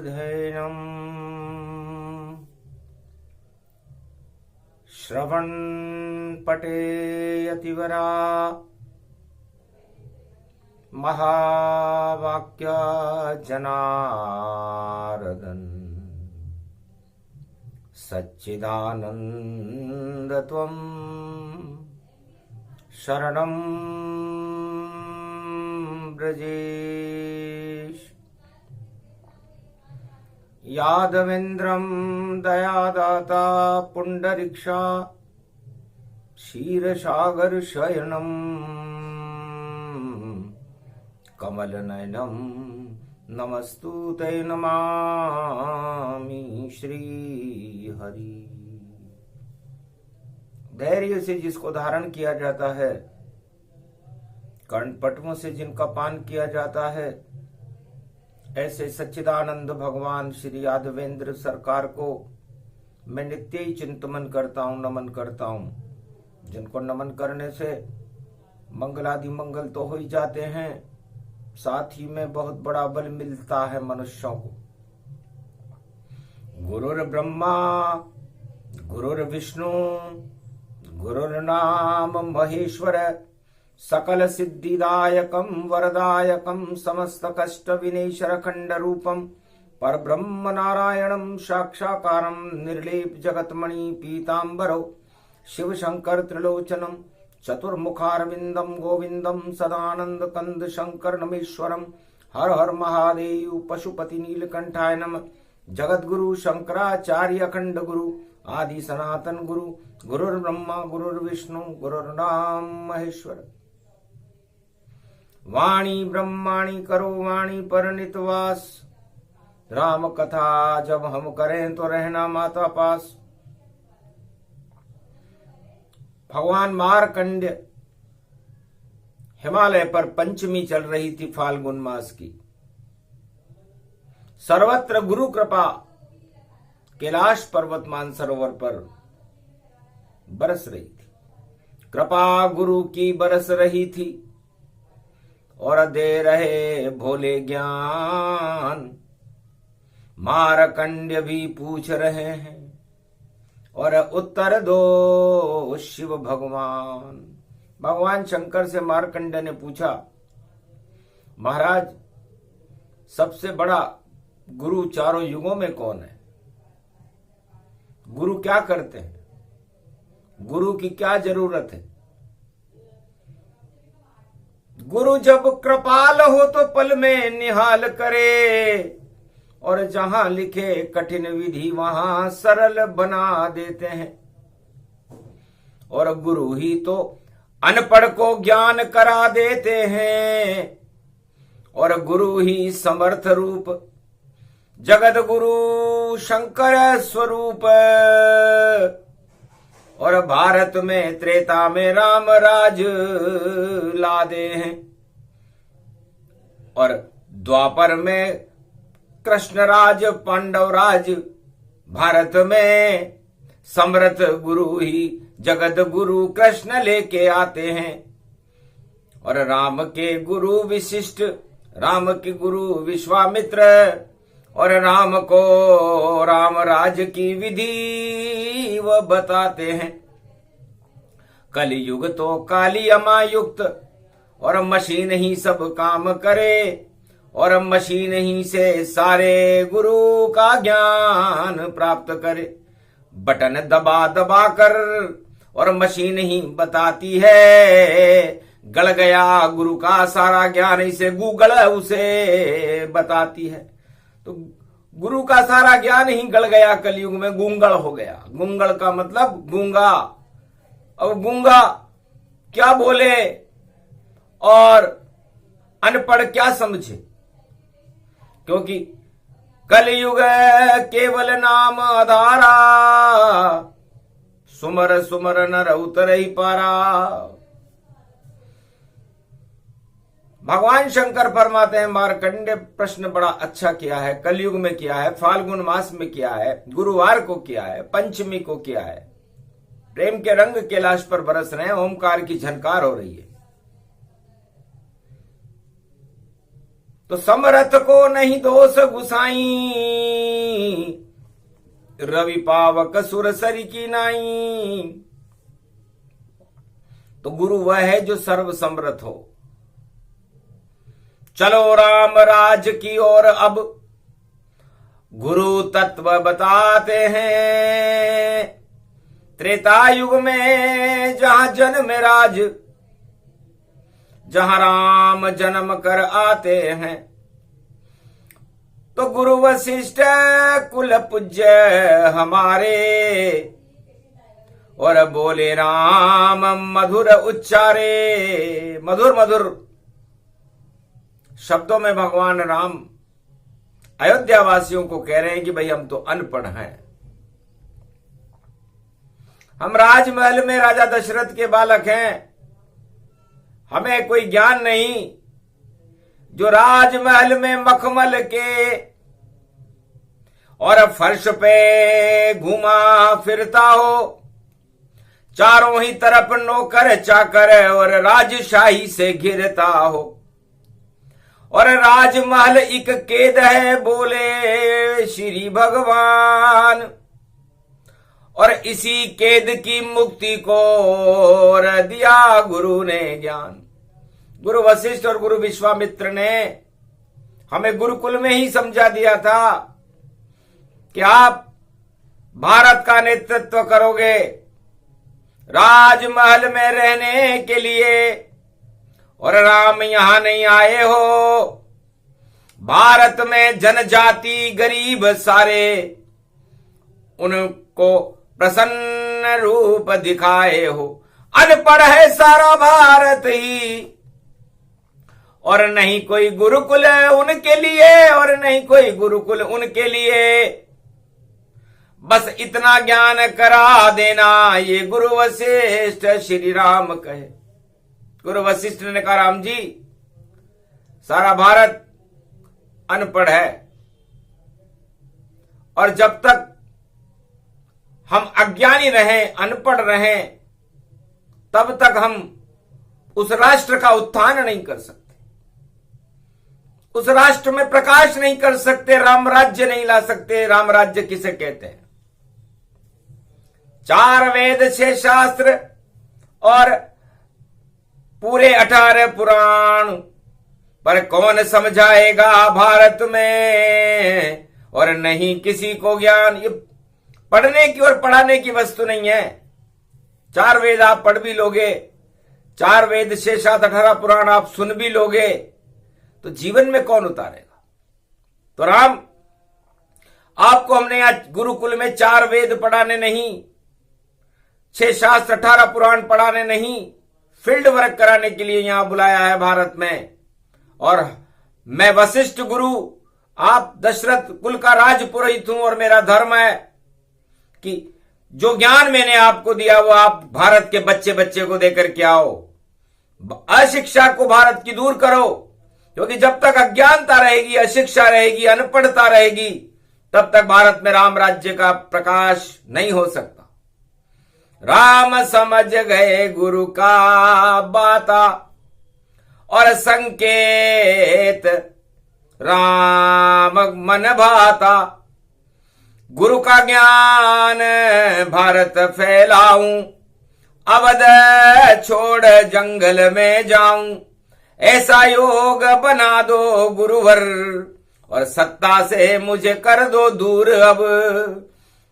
नारायणार्धेयम् श्रवण पठेयतिवरा महावाक्य जनार्दन सच्चिदानंद त्वं शरणं ब्रजेश। यादवेन्द्रं दयादाता पुंडरीक्षा क्षीरसागर शयनं कमलनयनं नमस्तुते नमामि श्रीहरि। धैर्य से जिसको धारण किया जाता है, कर्णपटुओं से जिनका पान किया जाता है, ऐसे सच्चिदानंद भगवान श्री यादवेंद्र सरकार को मैं नित्य ही चिंतन करता हूँ, नमन करता हूँ। जिनको नमन करने से मंगलादि मंगल तो हो ही जाते हैं, साथ ही में बहुत बड़ा बल मिलता है मनुष्यों को। गुरुर् ब्रह्मा गुरुर्विष्णु गुरुर्नाम महेश्वर सकल सिद्धिदायकं वरदायकं समस्त कष्ट विनेशर खंड रूपम परब्रह्म नारायणं साक्षाकारं निर्लेप जगतमणि पीतांबरो शिव शंकर त्रिलोचनम चतुर्मुखारविंदम गोविंदम सदानंद कंद शंकर नमेश्वरम हर हर महादेव पशुपति नीलकंठाय नमः। जगद्गुरु शंकराचार्य अखंड गुरु आदि सनातन गुरु गुरुर्ब्रह्मा गुरुर्विष्णु गुरुर्नाम महेश्वर। वाणी ब्रह्माणी करो वाणी पर नितवास, राम कथा जब हम करें तो रहना माता पास। भगवान मार्कंड्य हिमालय पर पंचमी चल रही थी फाल्गुन मास की। सर्वत्र गुरु कृपा कैलाश पर्वत मानसरोवर पर बरस रही थी। कृपा गुरु की बरस रही थी और दे रहे भोले ज्ञान। मार्कंड्य भी पूछ रहे हैं और उत्तर दो शिव भगवान। भगवान शंकर से मार्कंड्य ने पूछा, महाराज सबसे बड़ा गुरु चारों युगों में कौन है? गुरु क्या करते हैं? गुरु की क्या जरूरत है? गुरु जब कृपाल हो तो पल में निहाल करे, और जहां लिखे कठिन विधि वहां सरल बना देते हैं। और गुरु ही तो अनपढ़ को ज्ञान करा देते हैं, और गुरु ही समर्थ रूप जगत गुरु शंकर स्वरूप। और भारत में त्रेता में राम राज लादे हैं, और द्वापर में कृष्ण राज पांडव राज। भारत में समर्थ गुरु ही जगत गुरु कृष्ण लेके आते हैं। और राम के गुरु विशिष्ट, राम के गुरु विश्वामित्र, और राम को राम राज की विधि वह बताते हैं। कलयुग तो काली अमायुक्त, और मशीन ही सब काम करे, और मशीन ही से सारे गुरु का ज्ञान प्राप्त करे। बटन दबा दबा कर और मशीन ही बताती है। गड़ गया गुरु का सारा ज्ञान, इसे गूगल उसे बताती है। तो गुरु का सारा ज्ञान ही गड़ गया, कलयुग में गूंगड़ हो गया। गूंगड़ का मतलब गूंगा। अब गूंगा क्या बोले और अनपढ़ क्या समझे? क्योंकि कलयुग केवल नाम आधारा, सुमर सुमर नर उतर ही पारा। भगवान शंकर फरमाते हैं, मार्कंडेय प्रश्न बड़ा अच्छा किया है। कलयुग में किया है, फाल्गुन मास में किया है, गुरुवार को किया है, पंचमी को किया है। प्रेम के रंग कैलाश पर बरस रहे हैं, ओमकार की झनकार हो रही है। तो समरथ को नहीं दोष गुसाई, रवि पावक सुर सरी की नाई। तो गुरु वह है जो सर्व समर्थ हो। चलो राम राज की ओर अब गुरु तत्व बताते हैं। त्रेता युग में जहां जन्म राज, जहां राम जन्म कर आते हैं, तो गुरु वशिष्ठ कुल पूज्य हमारे, और बोले राम मधुर उच्चारे। मधुर मधुर शब्दों में भगवान राम अयोध्या वासियों को कह रहे हैं कि भाई हम तो अनपढ़ हैं, हम राजमहल में राजा दशरथ के बालक हैं, हमें कोई ज्ञान नहीं। जो राजमहल में मखमल के और फर्श पे घूमा फिरता हो, चारों ही तरफ नौकर चाकर और राजशाही से घिरता हो, और राजमहल एक कैद है बोले श्री भगवान, और इसी कैद की मुक्ति को दिया गुरु ने ज्ञान। गुरु वशिष्ठ और गुरु विश्वामित्र ने हमें गुरुकुल में ही समझा दिया था कि आप भारत का नेतृत्व करोगे राजमहल में रहने के लिए, और राम यहां नहीं आए हो भारत में जनजाति गरीब सारे, उनको प्रसन्न रूप दिखाए हो। अनपढ़ है सारा भारत ही, और नहीं कोई गुरुकुल उनके लिए, और नहीं कोई गुरुकुल उनके लिए। बस इतना ज्ञान करा देना, ये गुरु वशिष्ठ श्री राम कहे। गुरु वशिष्ठ ने कहा राम जी सारा भारत अनपढ़ है, और जब तक हम अज्ञानी रहें, अनपढ़ रहें, तब तक हम उस राष्ट्र का उत्थान नहीं कर सकते, उस राष्ट्र में प्रकाश नहीं कर सकते, राम राज्य नहीं ला सकते। राम राज्य किसे कहते हैं? 4 वेद 6 शास्त्र और पूरे 18 पुराण, पर कौन समझाएगा भारत में, और नहीं किसी को ज्ञान। ये पढ़ने की और पढ़ाने की वस्तु नहीं है। 4 वेद आप पढ़ भी लोगे, 4 वेद 6 शास्त्र 18 पुराण आप सुन भी लोगे, तो जीवन में कौन उतारेगा? तो राम आपको हमने आज गुरुकुल में 4 वेद पढ़ाने नहीं, 6 शास्त्र 18 पुराण पढ़ाने नहीं, फील्ड वर्क कराने के लिए यहां बुलाया है भारत में। और मैं वशिष्ठ गुरु, आप दशरथ कुल का राजपुरोहित हूं, और मेरा धर्म है कि जो ज्ञान मैंने आपको दिया वो आप भारत के बच्चे बच्चे को देकर के आओ। अशिक्षा को भारत की दूर करो, क्योंकि जब तक अज्ञानता रहेगी, अशिक्षा रहेगी, अनपढ़ता रहेगी, तब तक भारत में राम राज्य का प्रकाश नहीं हो सकता। राम समझ गए गुरु का बाता, और संकेत राम मन भाता। गुरु का ज्ञान भारत फैलाऊं, अवध छोड़ जंगल में जाऊं, ऐसा योग बना दो गुरुवर, और सत्ता से मुझे कर दो दूर अब।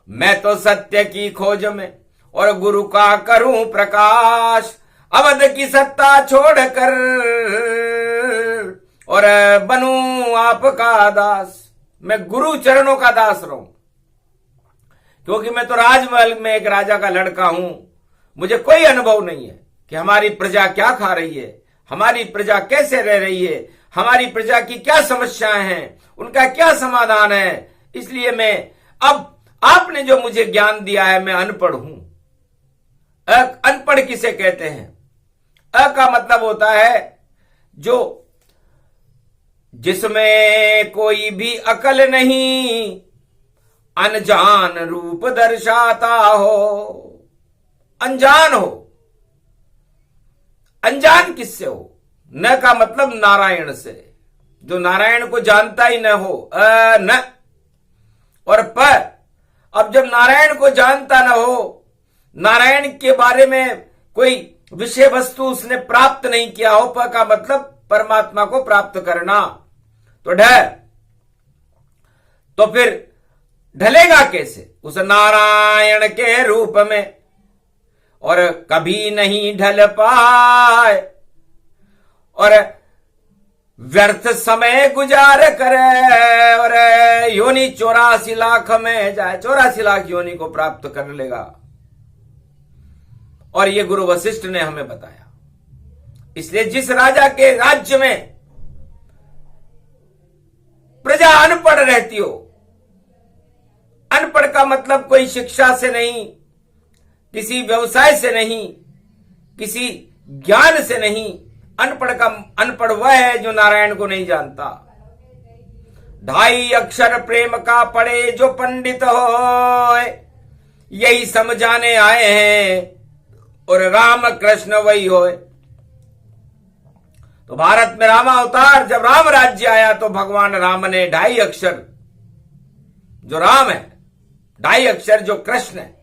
मैं तो सत्य की खोज में और गुरु का करूं प्रकाश, अवध की सत्ता छोड़कर और बनूं आपका दास। मैं गुरु चरणों का दास रहूं, क्योंकि मैं तो राजमहल में एक राजा का लड़का हूं। मुझे कोई अनुभव नहीं है कि हमारी प्रजा क्या खा रही है, हमारी प्रजा कैसे रह रही है, हमारी प्रजा की क्या समस्याएं हैं, उनका क्या समाधान है। इसलिए मैं, अब आपने जो मुझे ज्ञान दिया है, मैं अनपढ़ हूं। अनपढ़ किसे कहते हैं? अ का मतलब होता है जो जिसमें कोई भी अकल नहीं, अनजान रूप दर्शाता हो। अनजान हो, अनजान किससे हो? न का मतलब नारायण से। जो नारायण को जानता ही न हो, न और प। अब जब नारायण को जानता न हो, नारायण के बारे में कोई विषय वस्तु उसने प्राप्त नहीं किया हो, प का मतलब परमात्मा को प्राप्त करना, तो तो फिर ढलेगा कैसे उस नारायण के रूप में, और कभी नहीं ढल पाए, और व्यर्थ समय गुजार करे, और योनि 84 लाख में जाए, 84 लाख योनि को प्राप्त कर लेगा। और ये गुरु वशिष्ठ ने हमें बताया। इसलिए जिस राजा के राज्य में प्रजा अनपढ़ रहती हो, अनपढ़ का मतलब कोई शिक्षा से नहीं, किसी व्यवसाय से नहीं, किसी ज्ञान से नहीं, अनपढ़ वह है जो नारायण को नहीं जानता। 2.5 अक्षर प्रेम का पढ़े जो पंडित हो, यही समझाने आए हैं, और राम कृष्ण वही होए। तो भारत में रामावतार, जब राम राज्य आया तो भगवान राम ने 2.5 अक्षर जो राम है, 2.5 अक्षर जो कृष्ण है,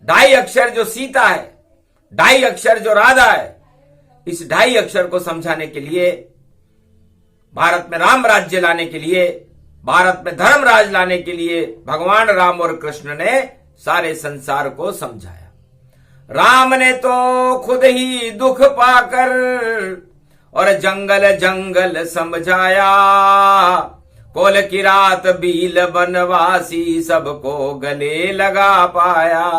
2.5 अक्षर जो सीता है, 2.5 अक्षर जो राधा है, इस 2.5 अक्षर को समझाने के लिए, भारत में राम राज्य लाने के लिए, भारत में धर्मराज लाने के लिए भगवान राम और कृष्ण ने सारे संसार को समझाया। राम ने तो खुद ही दुख पाकर और जंगल जंगल समझाया, कोल की रात बील बनवासी सबको गले लगा पाया।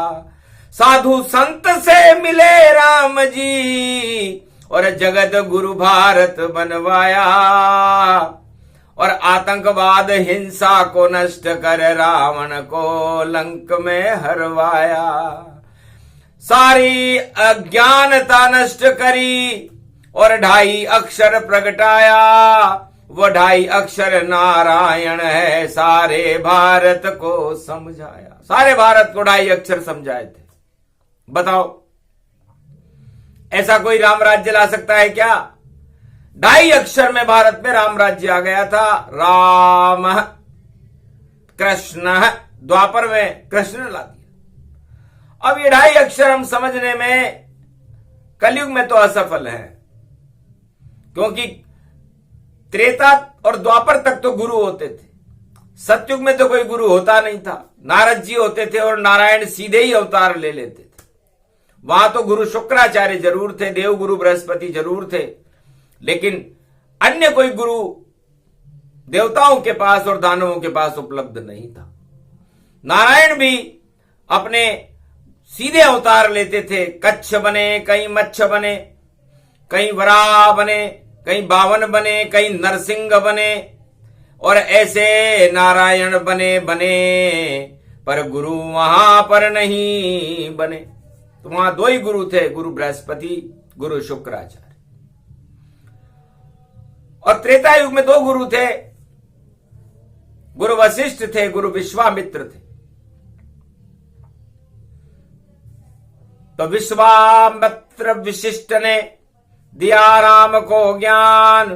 साधु संत से मिले राम जी और जगत गुरु भारत बनवाया, और आतंकवाद हिंसा को नष्ट कर रावण को लंक में हरवाया। सारी अज्ञानता नष्ट करी और 2.5 अक्षर प्रगटाया, वो 2.5 अक्षर नारायण है, सारे भारत को समझाया। सारे भारत को 2.5 अक्षर समझाए थे। बताओ, ऐसा कोई राम राज्य ला सकता है क्या? 2.5 अक्षर में भारत में राम राज्य आ गया था। राम कृष्ण, द्वापर में कृष्ण ला दिया। अब ये 2.5 अक्षर हम समझने में कलयुग में तो असफल है, क्योंकि त्रेता और द्वापर तक तो गुरु होते थे, सतयुग में तो कोई गुरु होता नहीं था। नारद जी होते थे और नारायण सीधे ही अवतार ले लेते थे। वहां तो गुरु शुक्राचार्य जरूर थे, देव गुरु बृहस्पति जरूर थे, लेकिन अन्य कोई गुरु देवताओं के पास और दानवों के पास उपलब्ध नहीं था। नारायण भी अपने सीधे अवतार लेते थे। कच्छ बने, कहीं मच्छ बने, कहीं वराह बने, कहीं बावन बने, कहीं नरसिंह बने, और ऐसे नारायण बने, पर गुरु वहां पर नहीं बने। तो वहां 2 ही गुरु थे, गुरु बृहस्पति, गुरु शुक्राचार्य। और त्रेता युग में 2 गुरु थे, गुरु वशिष्ठ थे, गुरु विश्वामित्र थे। तो विश्वामित्र विशिष्ट ने दिया राम को ज्ञान,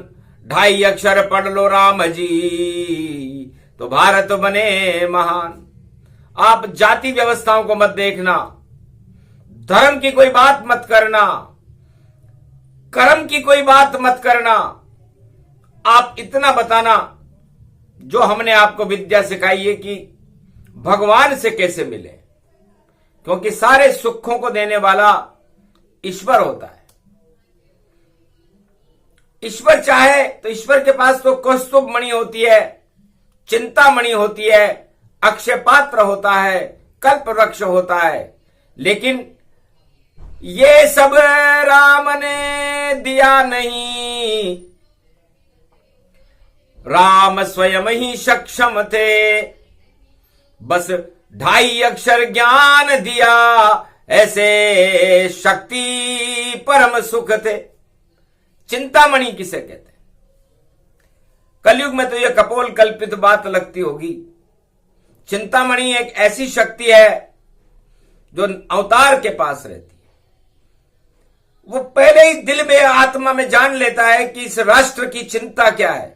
2.5 अक्षर पढ़ लो राम जी, तो भारत बने महान। आप जाति व्यवस्थाओं को मत देखना, धर्म की कोई बात मत करना, कर्म की कोई बात मत करना। आप इतना बताना जो हमने आपको विद्या सिखाई है कि भगवान से कैसे मिले, क्योंकि सारे सुखों को देने वाला ईश्वर होता है। ईश्वर चाहे तो ईश्वर के पास तो कौस्तुभ मणि होती है, चिंतामणि होती है, अक्षय पात्र होता है, कल्प वृक्ष होता है, लेकिन ये सब राम ने दिया नहीं। राम स्वयं ही सक्षम थे, बस 2.5 अक्षर ज्ञान दिया, ऐसे शक्ति परम सुख थे। चिंतामणि किसे कहते हैं? कलयुग में तो यह कपोल कल्पित बात लगती होगी। चिंतामणि एक ऐसी शक्ति है जो अवतार के पास रहती है। वो पहले ही दिल में आत्मा में जान लेता है कि इस राष्ट्र की चिंता क्या है,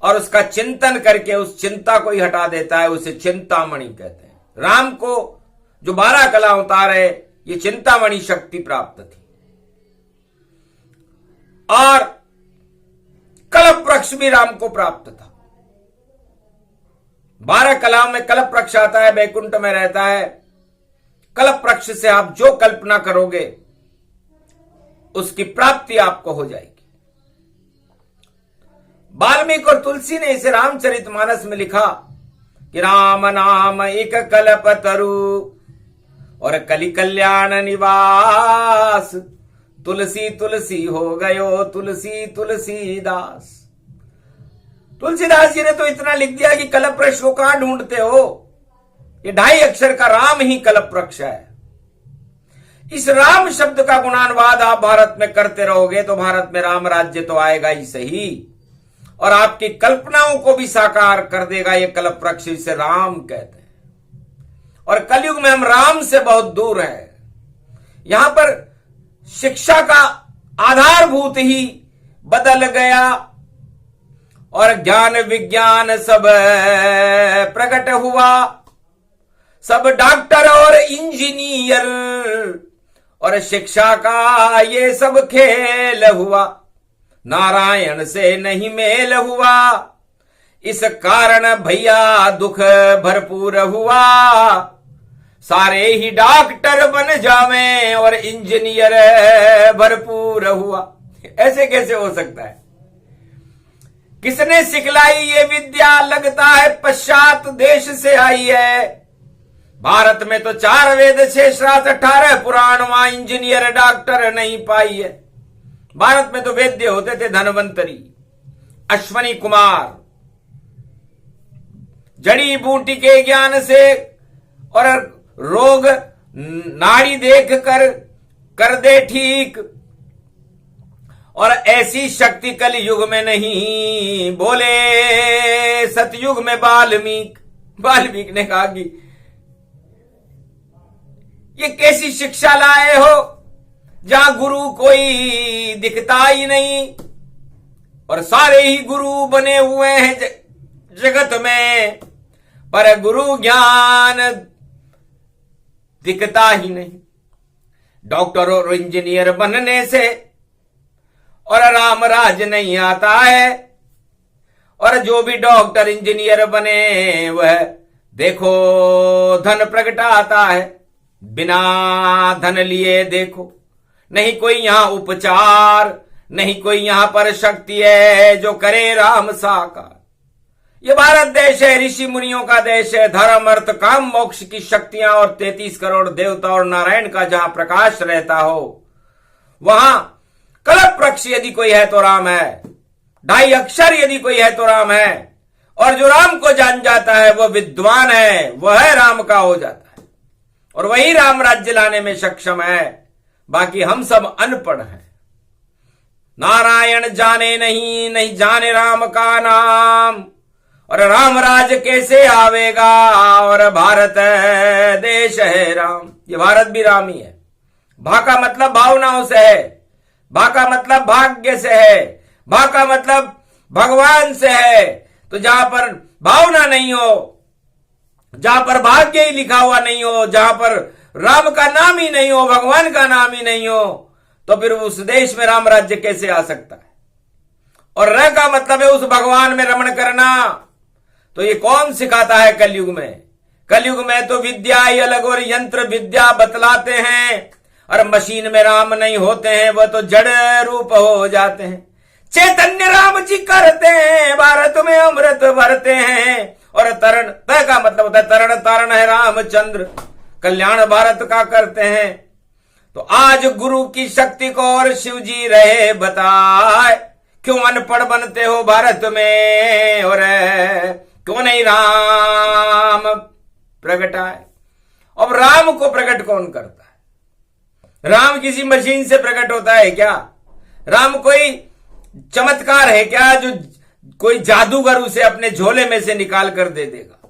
और उसका चिंतन करके उस चिंता को ही हटा देता है। उसे चिंतामणि कहते हैं। राम को जो 12 कला अवतार है, ये चिंतामणि शक्ति प्राप्त थी। और कल्प वृक्ष भी राम को प्राप्त था। 12 कलाओं में कल्प वृक्ष आता है, बैकुंठ में रहता है। कल्प वृक्ष से आप जो कल्पना करोगे उसकी प्राप्ति आपको हो जाएगी। वाल्मीकि और तुलसी ने इसे रामचरितमानस में लिखा कि राम नाम एक कल्प तरु और कलि कल्याण निवास, तुलसी तुलसी हो गयो तुलसी तुलसीदास। तुलसीदास जी ने तो इतना लिख दिया कि कल्प वृक्ष को कहां ढूंढते हो, ये 2.5 अक्षर का राम ही कल्प वृक्ष है। इस राम शब्द का गुणानुवाद आप भारत में करते रहोगे तो भारत में राम राज्य तो आएगा ही सही, और आपकी कल्पनाओं को भी साकार कर देगा ये कल्प वृक्ष। इसे राम कहते हैं। और कलयुग में हम राम से बहुत दूर हैं। यहां पर शिक्षा का आधारभूत ही बदल गया और ज्ञान विज्ञान सब प्रकट हुआ। सब डॉक्टर और इंजीनियर और शिक्षा का ये सब खेल हुआ, नारायण से नहीं मेल हुआ। इस कारण भैया दुख भरपूर हुआ, सारे ही डॉक्टर बन जावें और इंजीनियर भरपूर हुआ। ऐसे कैसे हो सकता है? किसने सिखलाई ये विद्या? लगता है पश्चात देश से आई है। भारत में तो 4 वेद 6 शास्त्र 18 पुराण, वहां इंजीनियर डॉक्टर नहीं पाई है। भारत में तो वैद्य होते थे धनवंतरी, अश्वनी कुमार, जड़ी बूटी के ज्ञान से और रोग नाड़ी देख कर दे ठीक। और ऐसी शक्ति कल युग में नहीं, बोले सतयुग में वाल्मीकि ने कहा कि ये कैसी शिक्षा लाए हो जहां गुरु कोई दिखता ही नहीं, और सारे ही गुरु बने हुए हैं जगत में, पर गुरु ज्ञान दिखता ही नहीं। डॉक्टर और इंजीनियर बनने से और राम राज नहीं आता है, और जो भी डॉक्टर इंजीनियर बने वह देखो धन प्रगटाता है। बिना धन लिए देखो, नहीं कोई यहां उपचार, नहीं कोई यहां पर शक्ति है जो करे राम साकार। ये भारत देश है, ऋषि मुनियों का देश है। धर्म अर्थ काम मोक्ष की शक्तियां और 33 करोड़ देवता और नारायण का जहां प्रकाश रहता हो, वहां कल्प वृक्ष यदि कोई है तो राम है। 2.5 अक्षर यदि कोई है तो राम है। और जो राम को जान जाता है वह विद्वान है, वह राम का हो जाता है, और वही राम राज्य लाने में सक्षम है। बाकी हम सब अनपढ़ हैं। नारायण जाने नहीं जाने राम का नाम, और राम राज कैसे आवेगा, और भारत देश है राम। ये भारत भी राम ही है। भा का मतलब भावनाओं से है, भा का मतलब भाग्य से है, भा का मतलब भगवान से है। तो जहां पर भावना नहीं हो, जहां पर भाग्य ही लिखा हुआ नहीं हो, जहां पर राम का नाम ही नहीं हो, भगवान का नाम ही नहीं हो, तो फिर उस देश में राम राज्य कैसे आ सकता है? और र का मतलब है उस भगवान में रमण करना। तो ये कौन सिखाता है कलयुग में? कलयुग में तो विद्या ही अलग और यंत्र विद्या बतलाते हैं, और मशीन में राम नहीं होते हैं, वह तो जड़ रूप हो जाते हैं। चैतन्य राम जी करते हैं, भारत में अमृत भरते हैं। और तरण त का मतलब होता है तरण तारण है रामचंद्र, कल्याण भारत का करते हैं। तो आज गुरु की शक्ति को और शिव जी रहे बताए, क्यों अनपढ़ बनते हो भारत में, और क्यों नहीं राम प्रगटाए? अब राम को प्रकट कौन करता है? राम किसी मशीन से प्रकट होता है क्या? राम कोई चमत्कार है क्या जो कोई जादूगर उसे अपने झोले में से निकाल कर दे देगा?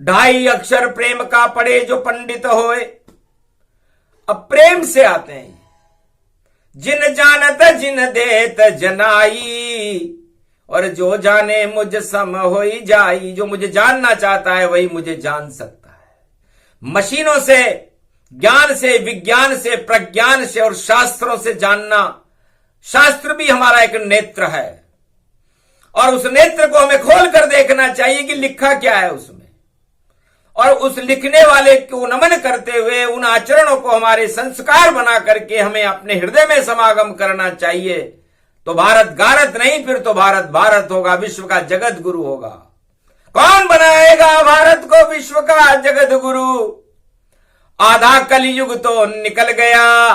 2.5 अक्षर प्रेम का पढ़े जो पंडित होए। अब प्रेम से आते हैं, जिन जानत जिन देत जनाई, और जो जाने मुझ सम होई जाई। जो मुझे जानना चाहता है वही मुझे जान सकता है। मशीनों से, ज्ञान से, विज्ञान से, प्रज्ञान से और शास्त्रों से जानना, शास्त्र भी हमारा एक नेत्र है और उस नेत्र को हमें खोल कर देखना चाहिए कि लिखा क्या है उसमें, और उस लिखने वाले को नमन करते हुए उन आचरणों को हमारे संस्कार बना करके हमें अपने हृदय में समागम करना चाहिए। तो भारत गारत नहीं, फिर तो भारत भारत होगा, विश्व का जगत गुरु होगा। कौन बनाएगा भारत को विश्व का जगत गुरु? आधा कलयुग तो निकल गया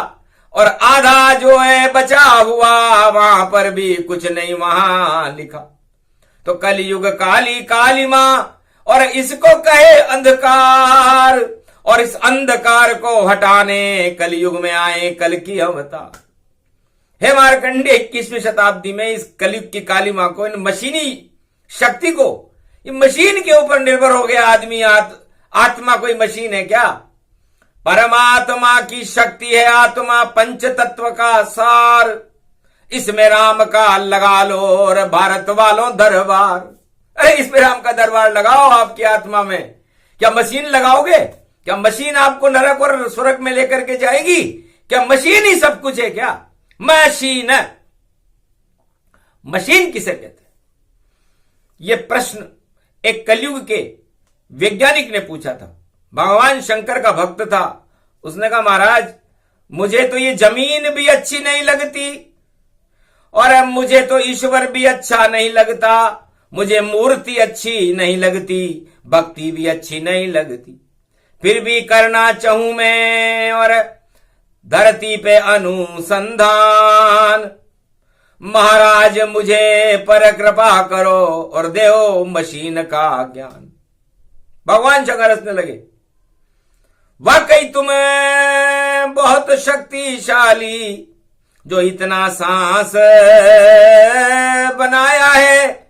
और आधा जो है बचा हुआ, वहां पर भी कुछ नहीं वहां लिखा। तो कलयुग काली काली मां, और इसको कहे अंधकार, और इस अंधकार को हटाने कलयुग में आए कल की अवतार। हे मार्कंडे, 21वीं शताब्दी में इस कलयुग की काली मां को, इन मशीनी शक्ति को, ये मशीन के ऊपर निर्भर हो गया आदमी। आत्मा कोई मशीन है क्या? परमात्मा की शक्ति है आत्मा, पंच तत्व का सार। इसमें राम का लगा लो और भारत वालों दरबार। अरे इसमें राम का दरबार लगाओ आपकी आत्मा में। क्या मशीन लगाओगे? क्या मशीन आपको नरक और स्वर्ग में लेकर के जाएगी? क्या मशीन ही सब कुछ है क्या? मशीन, मशीन किसे कहते हैं? यह प्रश्न एक कलयुग के वैज्ञानिक ने पूछा था। भगवान शंकर का भक्त था। उसने कहा, महाराज मुझे तो ये जमीन भी अच्छी नहीं लगती और मुझे तो ईश्वर भी अच्छा नहीं लगता, मुझे मूर्ति अच्छी नहीं लगती, भक्ति भी अच्छी नहीं लगती, फिर भी करना चाहूं मैं और धरती पे अनुसंधान। महाराज मुझे पर कृपा करो और देओ मशीन का ज्ञान। भगवान शंकर हंसने लगे। वाकई तुम बहुत शक्तिशाली, जो इतना सांस बनाया है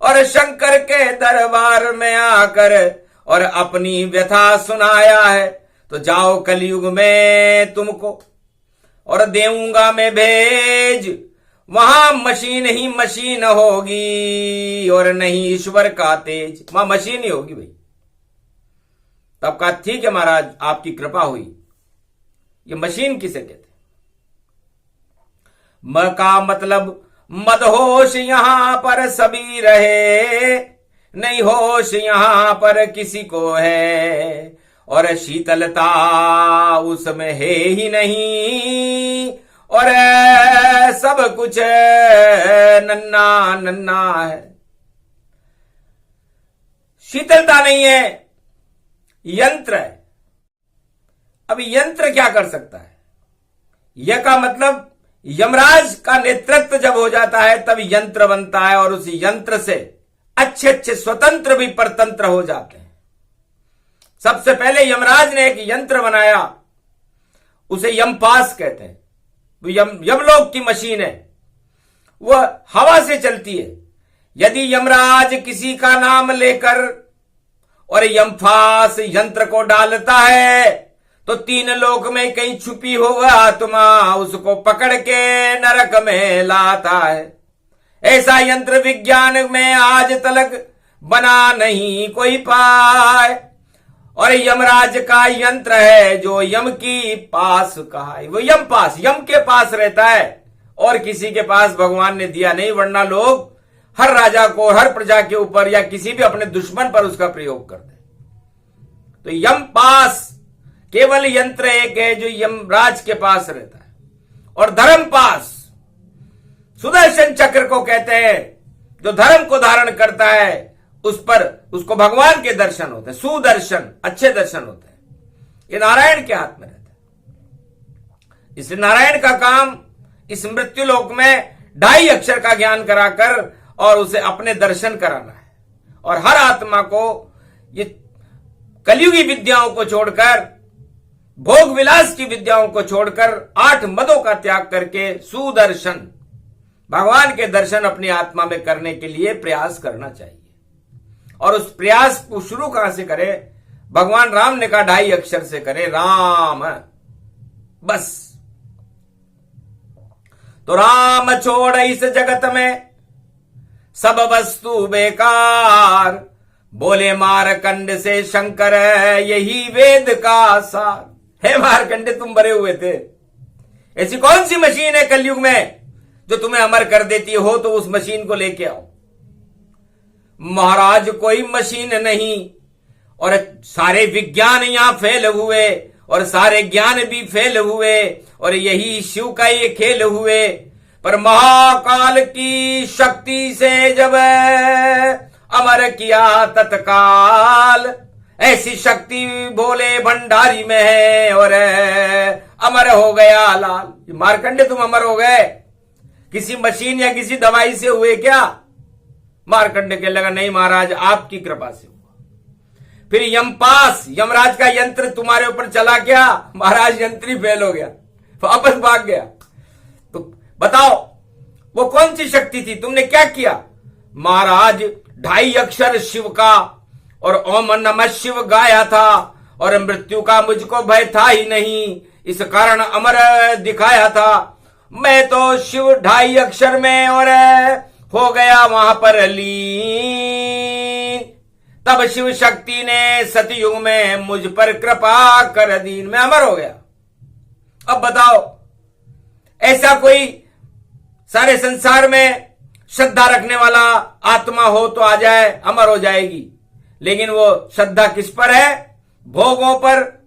और शंकर के दरबार में आकर और अपनी व्यथा सुनाया है। तो जाओ कलयुग में तुमको और देऊंगा मैं भेज, वहां मशीन ही मशीन होगी और नहीं ईश्वर का तेज। वहां मशीन ही होगी भाई। तब कहा, ठीक है महाराज आपकी कृपा हुई। ये मशीन किसे कहते? म का मतलब मदहोश यहां पर सभी रहे, नहीं होश यहां पर किसी को है, और शीतलता उसमें है ही नहीं, और सब कुछ नन्ना नन्ना है। शीतलता नहीं है, यंत्र है। अब यंत्र क्या कर सकता है? यह का मतलब यमराज का नेतृत्व जब हो जाता है तब यंत्र बनता है, और उस यंत्र से अच्छे अच्छे स्वतंत्र भी परतंत्र हो जाते हैं। सबसे पहले यमराज ने एक यंत्र बनाया, उसे यमपास कहते हैं। वो यमलोक की मशीन है, वह हवा से चलती है। यदि यमराज किसी का नाम लेकर और यमपास यंत्र को डालता है तो 3 लोक में कहीं छुपी हो आत्मा उसको पकड़ के नरक में लाता है। ऐसा यंत्र विज्ञान में आज तक बना नहीं कोई पाए, और यमराज का यंत्र है जो यम की पास कहा है। वो यम पास, यम के पास रहता है और किसी के पास भगवान ने दिया नहीं, वरना लोग हर राजा को, हर प्रजा के ऊपर या किसी भी अपने दुश्मन पर उसका प्रयोग करते। तो यम पास केवल यंत्र एक है जो यमराज के पास रहता है। और धर्म पास सुदर्शन चक्र को कहते हैं, जो धर्म को धारण करता है उस पर उसको भगवान के दर्शन होते हैं, सुदर्शन, अच्छे दर्शन होते हैं। ये नारायण के हाथ में रहता है। इसलिए नारायण का काम इस मृत्यु लोक में 2.5 अक्षर का ज्ञान कराकर और उसे अपने दर्शन कराना है। और हर आत्मा को ये कलयुगी विद्याओं को छोड़कर, भोग विलास की विद्याओं को छोड़कर 8 मदों का त्याग करके सुदर्शन, भगवान के दर्शन अपनी आत्मा में करने के लिए प्रयास करना चाहिए। और उस प्रयास को शुरू कहां से करें? भगवान राम ने कहा 2.5 अक्षर से करें, राम, बस। तो राम छोड़ इस जगत में सब वस्तु बेकार, बोले मारकंड से शंकर यही वेद का सार। हे मारकंड, तुम मरे हुए थे, ऐसी कौन सी मशीन है कलयुग में जो तुम्हें अमर कर देती हो, तो उस मशीन को लेके आओ। महाराज कोई मशीन नहीं, और सारे विज्ञान यहां फेल हुए और सारे ज्ञान भी फेल हुए और यही शिव का ये खेल हुए, पर महाकाल की शक्ति से जब अमर किया तत्काल, ऐसी शक्ति भोले भंडारी में है और अमर हो गया लाल। मारकंडे, तुम अमर हो गए, किसी मशीन या किसी दवाई से हुए क्या? मारकंडे के लगा, नहीं महाराज, आपकी कृपा से हुआ। फिर यमपास, यमराज का यंत्र तुम्हारे ऊपर चला क्या? महाराज, यंत्र ही फेल हो गया, वापस भाग गया। तो बताओ, वो कौन सी शक्ति थी? तुमने क्या किया? महाराज, 2.5 अक्षर शिव का और ओम नमः शिव गाया था, और मृत्यु का मुझको भय था ही नहीं, इस कारण अमर दिखाया था। मैं तो शिव 2.5 अक्षर में और हो गया वहां पर लीन, तब शिव शक्ति ने सतयुग में मुझ पर कृपा कर दीन, मैं अमर हो गया। अब बताओ, ऐसा कोई सारे संसार में श्रद्धा रखने वाला आत्मा हो तो आ जाए, अमर हो जाएगी। लेकिन वो श्रद्धा किस पर है? भोगों पर।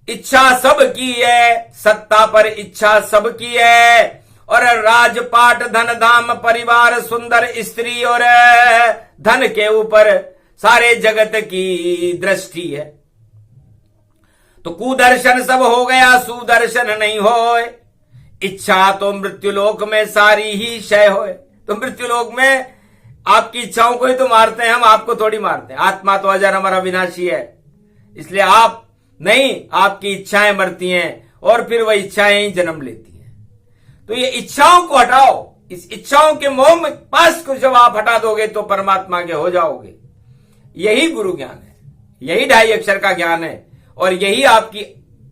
इच्छा सबकी है, सत्ता पर इच्छा सबकी है, और राजपाट धन धाम परिवार सुंदर स्त्री और धन के ऊपर सारे जगत की दृष्टि है। तो कुदर्शन सब हो गया, सुदर्शन नहीं होए, इच्छा तो मृत्युलोक में सारी ही क्षय होए। तो मृत्युलोक में आपकी इच्छाओं को ही तो मारते हैं, हम आपको थोड़ी मारते हैं। आत्मा तो अजर अमर अविनाशी है, इसलिए आप नहीं, आपकी इच्छाएं मरती हैं और फिर वह इच्छाएं ही जन्म लेती हैं। तो ये इच्छाओं को हटाओ, इस इच्छाओं के मोह में पास को जब आप हटा दोगे तो परमात्मा के हो जाओगे। यही गुरु ज्ञान है, यही 2.5 अक्षर का ज्ञान है, और यही आपकी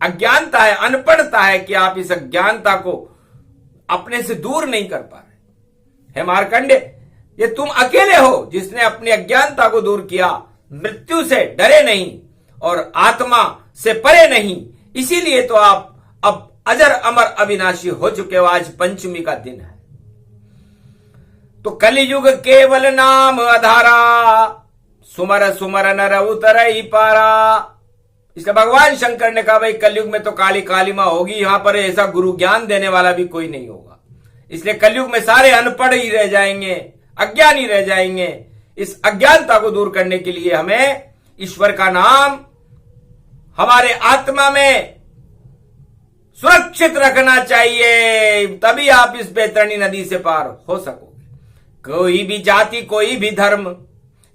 अज्ञानता है, अनपढ़ता है कि आप इस अज्ञानता को अपने से दूर नहीं कर पा रहे। हे मार्कंडे, ये तुम अकेले हो जिसने अपनी अज्ञानता को दूर किया, मृत्यु से डरे नहीं और आत्मा से परे नहीं, इसीलिए तो आप अब अजर अमर अविनाशी हो चुके हो। आज पंचमी का दिन है। तो कलियुग केवल नाम आधारा, सुमर सुमर नर उतर ही पारा। इसलिए भगवान शंकर ने कहा, भाई कलयुग में तो काली कालिमा होगी, यहां पर ऐसा गुरु ज्ञान देने वाला भी कोई नहीं होगा। इसलिए कलयुग में सारे अनपढ़ ही रह जाएंगे, अज्ञान ही रह जाएंगे। इस अज्ञानता को दूर करने के लिए हमें ईश्वर का नाम हमारे आत्मा में सुरक्षित रखना चाहिए, तभी आप इस बैतरणी नदी से पार हो सकोगे। कोई भी जाति, कोई भी धर्म,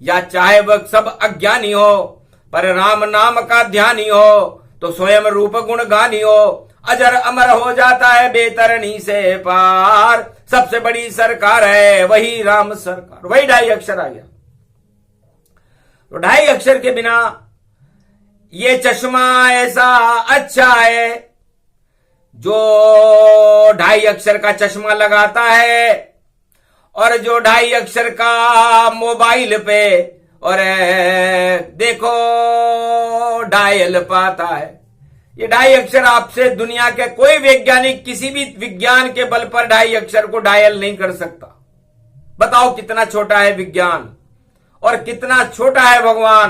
या चाहे वह सब अज्ञानी हो, पर राम नाम का ध्यानी हो तो स्वयं रूप गुण गानी हो, अजर अमर हो जाता है बैतरणी से पार। सबसे बड़ी सरकार है वही राम सरकार, वही 2.5 अक्षर आ गया। तो 2.5 अक्षर के बिना ये चश्मा ऐसा अच्छा है, जो 2.5 अक्षर का चश्मा लगाता है और जो 2.5 अक्षर का मोबाइल पे और देखो डायल पाता है। ये 2.5 अक्षर आपसे दुनिया के कोई वैज्ञानिक किसी भी विज्ञान के बल पर 2.5 अक्षर को डायल नहीं कर सकता। बताओ कितना छोटा है विज्ञान और कितना छोटा है भगवान,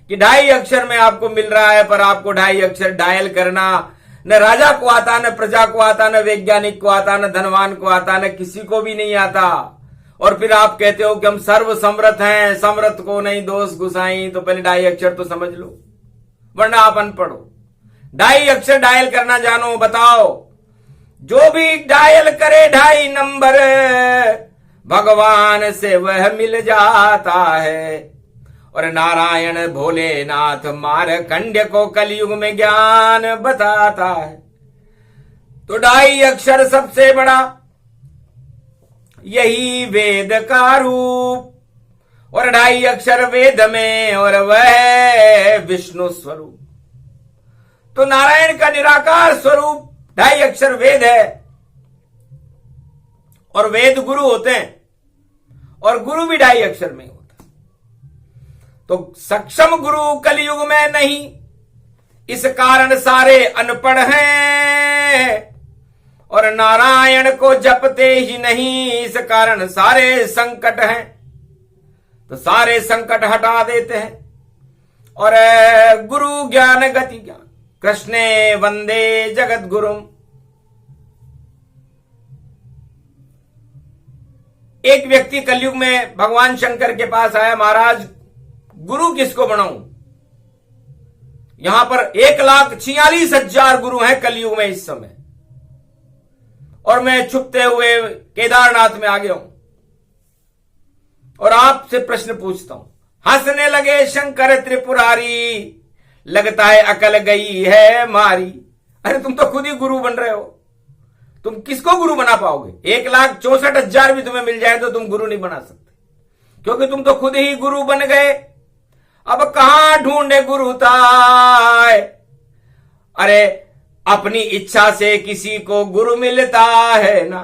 कि 2.5 अक्षर में आपको मिल रहा है, पर आपको 2.5 अक्षर डायल करना न राजा को आता, न प्रजा को आता, न वैज्ञानिक को आता, न धनवान को आता, न किसी को भी नहीं आता। और फिर आप कहते हो कि हम सर्व समर्थ हैं, समर्थ को नहीं दोष गुसाई। तो पहले 2.5 अक्षर तो समझ लो, वरना आप अनपढ़ हो। 2.5 अक्षर डायल करना जानो। बताओ, जो भी डायल करे 2.5 नंबर, भगवान से वह मिल जाता है। और नारायण भोलेनाथ मारकंड्य को कलयुग में ज्ञान बताता है। तो 2.5 अक्षर सबसे बड़ा, यही वेद का रूप, और 2.5 अक्षर वेद में और वह विष्णु स्वरूप। तो नारायण का निराकार स्वरूप 2.5 अक्षर वेद है, और वेद गुरु होते हैं, और गुरु भी 2.5 अक्षर में होता है। तो सक्षम गुरु कलयुग में नहीं, इस कारण सारे अनपढ़ हैं, और नारायण को जपते ही नहीं, इस कारण सारे संकट हैं। तो सारे संकट हटा देते हैं। और गुरु ज्ञान गति ज्ञान कृष्णे वंदे जगत गुरुम। एक व्यक्ति कलयुग में भगवान शंकर के पास आया, महाराज गुरु किसको बनाऊं? यहां पर 1,46,000 गुरु हैं कलयुग में इस समय, और मैं छुपते हुए केदारनाथ में आ गया हूं, और आपसे प्रश्न पूछता हूं। हंसने लगे शंकर त्रिपुरारी, लगता है अकल गई है मारी। अरे तुम तो खुद ही गुरु बन रहे हो, तुम किसको गुरु बना पाओगे? 1,64,000 भी तुम्हें मिल जाए तो तुम गुरु नहीं बना सकते, क्योंकि तुम तो खुद ही गुरु बन गए। अब कहां ढूंढे गुरु ताय? अरे अपनी इच्छा से किसी को गुरु मिलता है ना।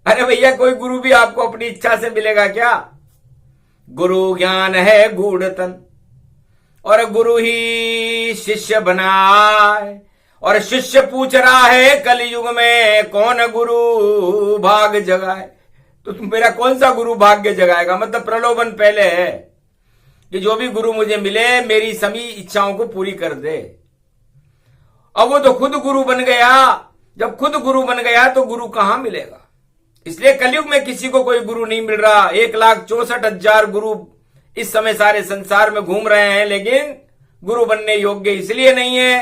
अरे भैया कोई गुरु भी आपको अपनी इच्छा से मिलेगा क्या? गुरु ज्ञान है गूढ़तन, और गुरु ही शिष्य बनाए। और शिष्य पूछ रहा है कलयुग में कौन गुरु भाग जगाए? तो तुम मेरा कौन सा गुरु भाग्य जगाएगा? मतलब प्रलोभन पहले है कि जो भी गुरु मुझे मिले मेरी सभी इच्छाओं को पूरी कर दे। अब वो तो खुद गुरु बन गया। जब खुद गुरु बन गया तो गुरु कहां मिलेगा? इसलिए कलयुग में किसी को कोई गुरु नहीं मिल रहा। 1,64,000 गुरु इस समय सारे संसार में घूम रहे हैं, लेकिन गुरु बनने योग्य इसलिए नहीं है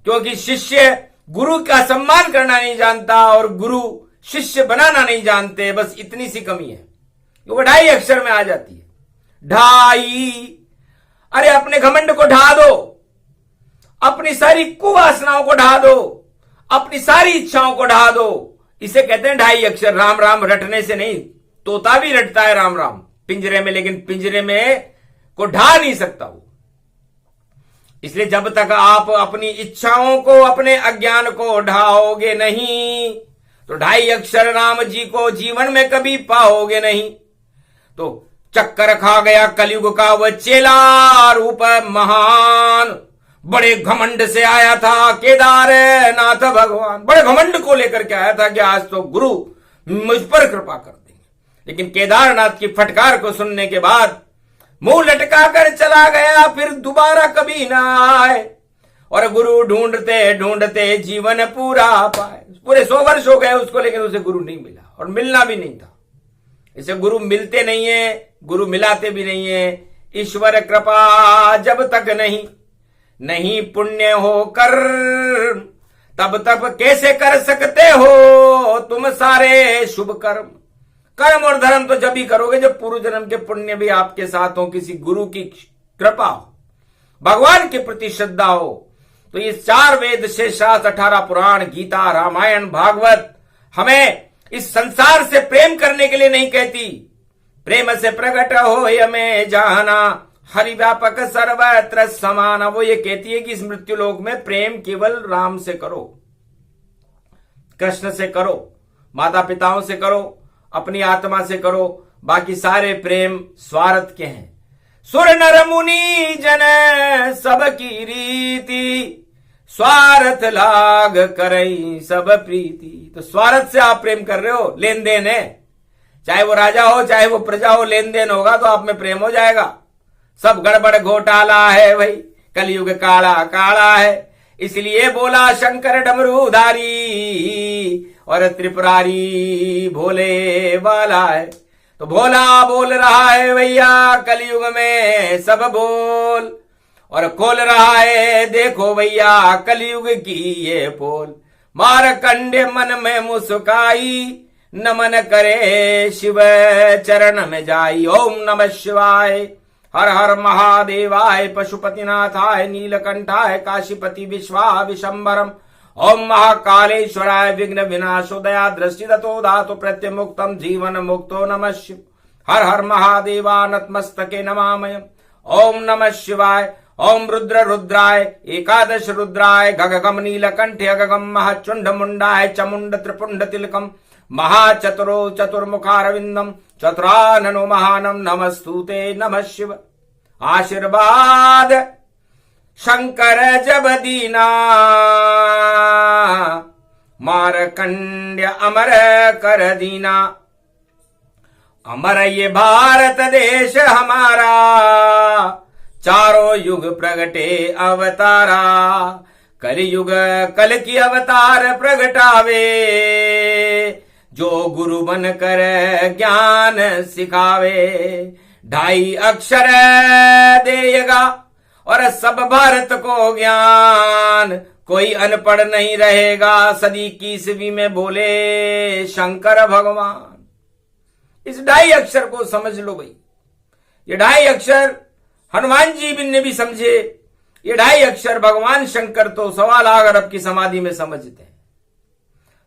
क्योंकि शिष्य गुरु का सम्मान करना नहीं जानता और गुरु शिष्य बनाना नहीं जानते। बस इतनी सी कमी है, वो 2.5 अक्षर में आ जाती है। ढाई। अरे अपने घमंड को ढा दो, अपनी सारी कुवासनाओं को ढा दो, अपनी सारी इच्छाओं को ढा दो। इसे कहते हैं 2.5 अक्षर। राम राम रटने से नहीं, तोता भी रटता है राम राम पिंजरे में, लेकिन पिंजरे में को ढा नहीं सकता वो। इसलिए जब तक आप अपनी इच्छाओं को, अपने अज्ञान को ढाओगे नहीं तो 2.5 अक्षर राम जी को जीवन में कभी पाओगे नहीं। तो चक्कर खा गया कलयुग का वह चेला रूप महान, बड़े घमंड से आया था केदारनाथ भगवान। बड़े घमंड को लेकर के आया था कि आज तो गुरु मुझ पर कृपा कर देंगे। लेकिन केदारनाथ की फटकार को सुनने के बाद मुंह लटका कर चला गया, फिर दोबारा कभी ना आए। और गुरु ढूंढते ढूंढते जीवन पूरा पाए। पूरे 100 वर्ष हो गए उसको, लेकिन उसे गुरु नहीं मिला और मिलना भी नहीं था। इसे गुरु मिलते नहीं है, गुरु मिलाते भी नहीं है। ईश्वर कृपा जब तक नहीं पुण्य हो कर, तब तब कैसे कर सकते हो तुम सारे शुभ कर्म। कर्म और धर्म तो जब ही करोगे जब पूर्व जन्म के पुण्य भी आपके साथ हो, किसी गुरु की कृपा हो, भगवान के प्रति श्रद्धा हो। तो ये 4 वेद, 6 शास्त्र, 18 पुराण, गीता, रामायण, भागवत हमें इस संसार से प्रेम करने के लिए नहीं कहती। प्रेम से प्रकट हो हमें जाना, हरि व्यापक सर्वत्र समान। वो ये कहती है कि इस मृत्यु लोक में प्रेम केवल राम से करो, कृष्ण से करो, माता पिताओं से करो, अपनी आत्मा से करो। बाकी सारे प्रेम स्वार्थ के हैं। सुर नर मुनि जन सबकी रीति, स्वार्थ लाग करई सब प्रीति। तो स्वार्थ से आप प्रेम कर रहे हो, लेन देन है। चाहे वो राजा हो चाहे वो प्रजा हो, लेन देन होगा तो आप में प्रेम हो जाएगा। सब गड़बड़ घोटाला है भाई, कलयुग काला काला है। इसलिए बोला शंकर डमरूधारी और त्रिपुरारी भोले वाला है। तो भोला बोल रहा है भैया कलयुग में सब बोल, और खोल रहा है देखो भैया कलयुग की ये पोल। मारकंडे मन में मुस्काई, नमन करे शिव चरण में जाई। ओम नमः शिवाय, हर हर महादेवाय, पशुपतिनाथाय, नीलकंठाय, काशीपति विश्वा विशंबरम। ओम महाकालेश्वराय, विघ्न विनाशो दया दृष्टि दतो धातु प्रत्यमुक्तम जीवन मुक्तो नमः शिव। हर हर महादेवा नतमस्तके नमामयम्। ओम नमः शिवाय। ओम रुद्र रुद्राय, एकादश रुद्राय, गगगम नीलकंठे अगगम महचुंड मुंडाय चमुंड त्रिपुंड तिलकम महाचतुरो चतुर्मुखारविंदम चतुराननो महानम नमस्तुते नमः शिव। आशीर्वाद शंकर जब दीना मारकंड्य अमर कर दीना। अमर ये भारत देश हमारा चारों युग प्रगटे अवतारा। कलयुग कल की अवतार प्रगटावे जो गुरु बन कर ज्ञान सिखावे। 2.5 अक्षर देगा और सब भारत को ज्ञान। कोई अनपढ़ नहीं रहेगा सदी की ईस्वी में बोले शंकर भगवान। इस 2.5 अक्षर को समझ लो भाई। ये 2.5 अक्षर हनुमान जी ने भी समझे। ये 2.5 अक्षर भगवान शंकर तो 1.25 लाख अरब की समाधि में समझते हैं।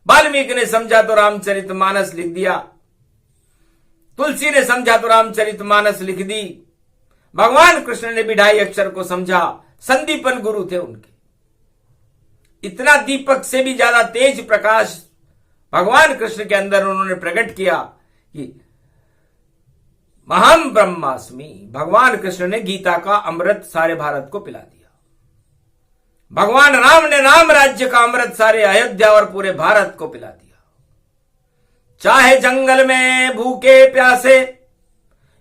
वाल्मीकि ने समझा तो रामचरितमानस लिख दिया। तुलसी ने समझा तो रामचरितमानस लिख दी। भगवान कृष्ण ने भी 2.5 अक्षर को समझा। संदीपन गुरु थे उनके। इतना दीपक से भी ज्यादा तेज प्रकाश भगवान कृष्ण के अंदर उन्होंने प्रकट किया कि महाम ब्रह्मास्मि। भगवान कृष्ण ने गीता का अमृत सारे भारत को पिला दिया। भगवान राम ने राम राज्य का अमृत सारे अयोध्या और पूरे भारत को पिला दिया। चाहे जंगल में भूखे प्यासे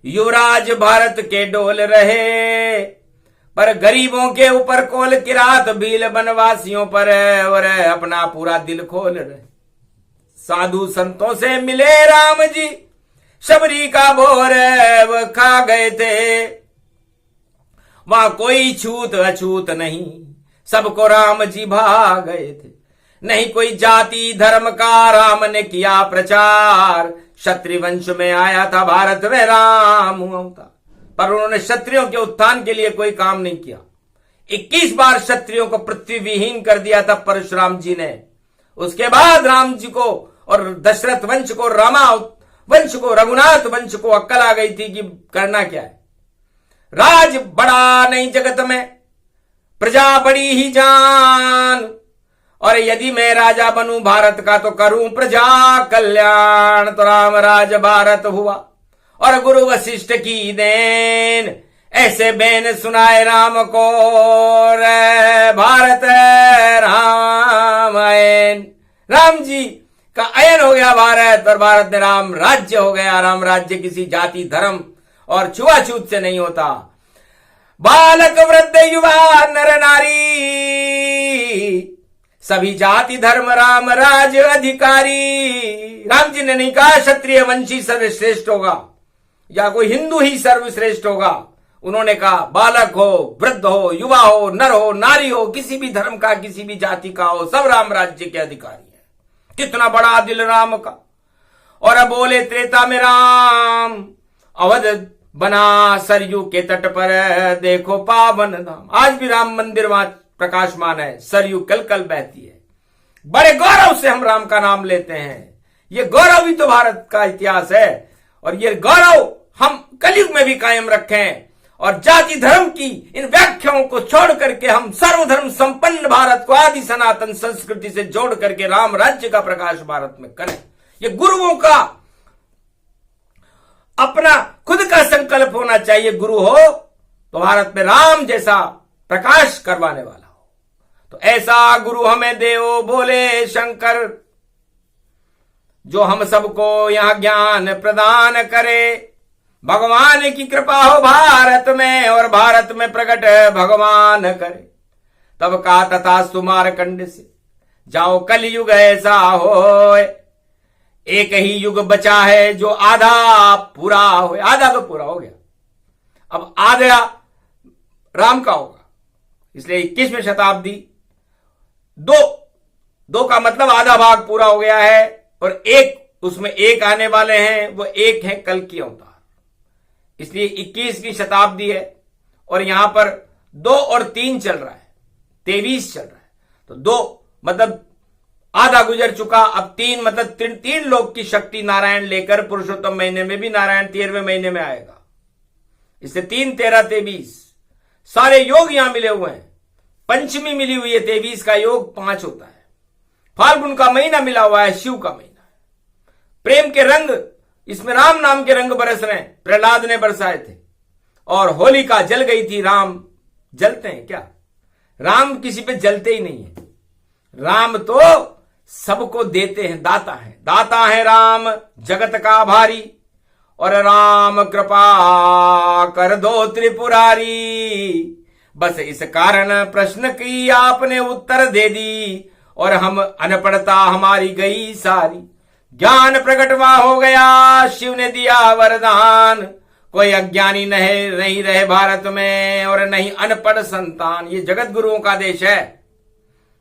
युवराज भारत के डोल रहे, पर गरीबों के ऊपर कोल किरात भील बनवासियों पर और अपना पूरा दिल खोल रहे। साधु संतों से मिले राम जी शबरी का भोर वो खा गए थे। वहां कोई छूत अछूत नहीं सबको राम जी भा गए थे। नहीं कोई जाति धर्म का राम ने किया प्रचार। क्षत्रिय वंश में आया था भारत में राम अवतार, पर उन्होंने क्षत्रियों के उत्थान के लिए कोई काम नहीं किया। 21 बार क्षत्रियों को पृथ्वी विहीन कर दिया था परशुराम जी ने। उसके बाद राम जी को और दशरथ वंश को रामा वंश को रघुनाथ वंश को अक्ल आ गई थी कि करना क्या है। राज बड़ा नहीं जगत में प्रजा बड़ी ही जान, और यदि मैं राजा बनूं भारत का तो करूं प्रजा कल्याण। तो राम राज भारत हुआ और गुरु वशिष्ठ की देन ऐसे बैन सुनाए राम को रे भारत राम आयन। राम जी का अयन हो गया भारत और भारत में राम राज्य हो गया। राम राज्य किसी जाति धर्म और छुआछूत से नहीं होता। बालक वृद्ध युवा नर नारी सभी जाति धर्म राम राज अधिकारी। राम जी ने नहीं कहा क्षत्रिय वंशी सर्वश्रेष्ठ होगा या कोई हिंदू ही सर्वश्रेष्ठ होगा। उन्होंने कहा बालक हो वृद्ध हो युवा हो नर हो नारी हो किसी भी धर्म का किसी भी जाति का हो सब राम राज्य के अधिकारी हैं। कितना बड़ा दिल राम का। और अब बोले त्रेता में राम अवध बना सरयू के तट पर देखो पावन धाम। आज भी राम मंदिर वहां प्रकाशमान है। सरयू कल कल बहती है। बड़े गौरव से हम राम का नाम लेते हैं। ये गौरव ही तो भारत का इतिहास है और ये गौरव हम कलयुग में भी कायम रखें। और जाति धर्म की इन व्याख्याओं को छोड़ करके हम सर्वधर्म संपन्न भारत को आदि सनातन संस्कृति से जोड़ करके राम राज्य का प्रकाश भारत में करें। ये गुरुओं का अपना खुद का संकल्प होना चाहिए। गुरु हो तो भारत में राम जैसा प्रकाश करवाने वाला हो। तो ऐसा गुरु हमें देओ बोले शंकर, जो हम सबको यहां ज्ञान प्रदान करे। भगवान की कृपा हो भारत में और भारत में प्रकट भगवान करे। तब का तथास्तु मारकंड से जाओ कलयुग ऐसा हो। एक ही युग बचा है जो आधा पूरा हो। आधा तो पूरा हो गया, अब आधा राम का होगा। इसलिए 21वीं शताब्दी दो का मतलब आधा भाग पूरा हो गया है और एक उसमें एक आने वाले हैं। वो एक है कल की अवतार। इसलिए 21वीं शताब्दी है और यहां पर 2 और 3 चल रहा है, 23 चल रहा है। तो 2 मतलब आधा गुजर चुका, अब 3 मतलब 3 लोग की शक्ति नारायण लेकर पुरुषोत्तम महीने में भी नारायण 13वें महीने में आएगा। इससे 3, 13, 23 सारे योग यहां मिले हुए हैं। पंचमी मिली हुई है, 23 का योग 5 होता है। फाल्गुन का महीना मिला हुआ है, शिव का महीना है। प्रेम के रंग, इसमें राम नाम के रंग बरस रहे हैं, प्रहलाद ने बरसाए थे। और होलिका जल गई थी, राम जलते हैं क्या? राम किसी पे जलते ही नहीं है। राम तो सबको देते हैं, दाता है, दाता है राम जगत का भारी। और राम कृपा कर दो त्रिपुरारी। बस इस कारण प्रश्न की आपने उत्तर दे दी, और हम अनपढ़ता हमारी गई सारी। ज्ञान प्रकटवा हो गया, शिव ने दिया वरदान। कोई अज्ञानी नहीं रहे भारत में, और नहीं अनपढ़ संतान। ये जगत गुरुओं का देश है।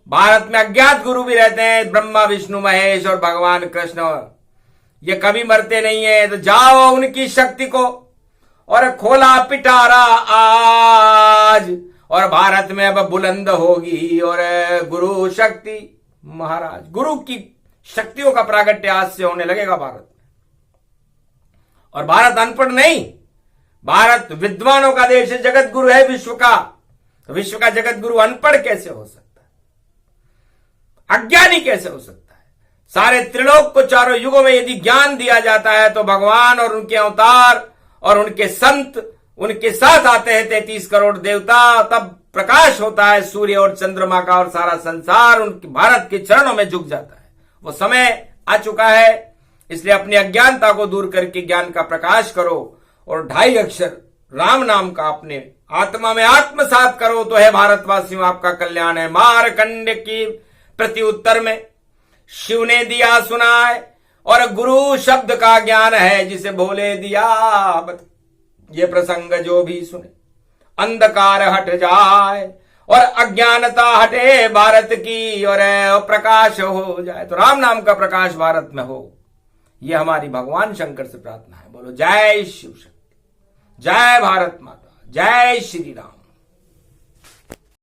भारत में अज्ञात गुरु भी रहते हैं, ब्रह्मा विष्णु महेश और भगवान कृष्ण। ये कभी मरते नहीं है। तो जाओ उनकी शक्ति को और खोला पिटारा आज, और भारत में अब बुलंद होगी और गुरु शक्ति महाराज। गुरु की शक्तियों का प्रागट्य आज से होने लगेगा भारत में। और भारत अनपढ़ नहीं, भारत विद्वानों का देश है, जगत गुरु है विश्व का। तो विश्व का जगत गुरु अनपढ़ कैसे हो सकता है? अज्ञानी कैसे हो सकता है? सारे त्रिलोक को चारों युगों में यदि ज्ञान दिया जाता है तो भगवान और उनके अवतार और उनके संत उनके साथ आते हैं 33 करोड़ देवता, तब प्रकाश होता है सूर्य और चंद्रमा का, और सारा संसार उनके भारत के चरणों में झुक जाता है। वो समय आ चुका है, इसलिए अपनी अज्ञानता को दूर करके ज्ञान का प्रकाश करो और 2.5 अक्षर राम नाम का अपने आत्मा में आत्मसात करो, तो है भारतवासियों आपका कल्याण है। मारकंड की प्रति उत्तर में शिव ने दिया सुनाए, और गुरु शब्द का ज्ञान है जिसे भोले दिया। ये प्रसंग जो भी सुने अंधकार हट जाए, और अज्ञानता हटे भारत की, और प्रकाश हो जाए। तो राम नाम का प्रकाश भारत में हो, यह हमारी भगवान शंकर से प्रार्थना है। बोलो जय शिव शक्ति, जय भारत माता, जय श्री राम।